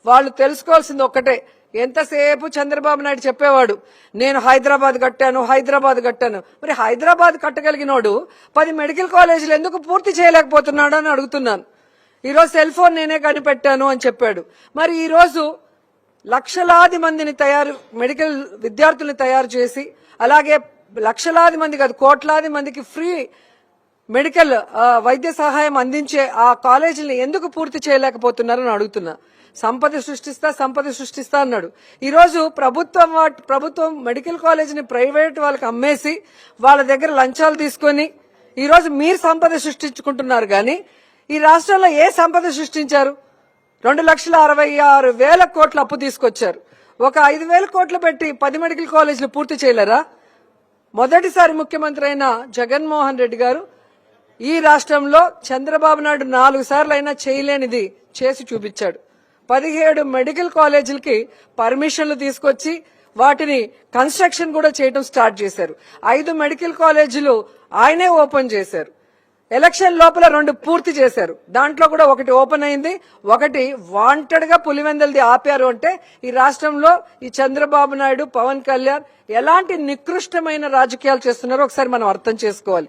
వాళ్ళు తెలుసుకోవాల్సింది ఒక్కటే, ఎంతసేపు చంద్రబాబు నాయుడు చెప్పేవాడు నేను హైదరాబాద్ కట్టాను. మరి హైదరాబాద్ కట్టగలిగినోడు 10 మెడికల్ కాలేజీలు ఎందుకు పూర్తి చేయలేకపోతున్నాడు అని అడుగుతున్నాను. ఈరోజు సెల్ ఫోన్ నేనే కనిపెట్టాను అని చెప్పాడు. మరి ఈరోజు లక్షలాది మందిని మెడికల్ విద్యార్థుల్ని తయారు చేసి, అలాగే లక్షలాది మంది కాదు కోట్లాది మందికి ఫ్రీ మెడికల్ వైద్య సహాయం అందించే ఆ కాలేజీని ఎందుకు పూర్తి చేయలేకపోతున్నారని అడుగుతున్నా. సంపద సృష్టిస్తా అన్నాడు. ఈరోజు ప్రభుత్వం మెడికల్ కాలేజీని ప్రైవేట్ వాళ్ళకి అమ్మేసి వాళ్ళ దగ్గర లంచాలు తీసుకొని ఈరోజు మీరు సంపద సృష్టించుకుంటున్నారు. కానీ ఈ రాష్ట్రంలో ఏ సంపద సృష్టించారు? 2,66,000 కోట్ల అప్పు తీసుకొచ్చారు. ఒక 5,000 కోట్లు పెట్టి 10 మెడికల్ కాలేజీలు పూర్తి చేయలేరా? మొదటిసారి ముఖ్యమంత్రి అయిన జగన్మోహన్ రెడ్డి గారు ఈ రాష్ట్రంలో చంద్రబాబు నాయుడు 4 సార్లు అయినా చేయలేనిది చేసి చూపించాడు. 17 మెడికల్ కాలేజీలకి పర్మిషన్లు తీసుకొచ్చి వాటిని కన్స్ట్రక్షన్ కూడా చేయడం స్టార్ట్ చేశారు. 5 మెడికల్ కాలేజీలు ఆయనే ఓపెన్ చేశారు. ఎలక్షన్ లోపల 2 పూర్తి చేశారు. దాంట్లో కూడా ఒకటి ఓపెన్ అయింది, ఒకటి వాంటెడ్ గా పులివెందలది ఆపారు. అంటే ఈ రాష్ట్రంలో ఈ చంద్రబాబు నాయుడు, పవన్ కళ్యాణ్ ఎలాంటి నికృష్టమైన రాజకీయాలు చేస్తున్నారో ఒకసారి మనం అర్థం చేసుకోవాలి.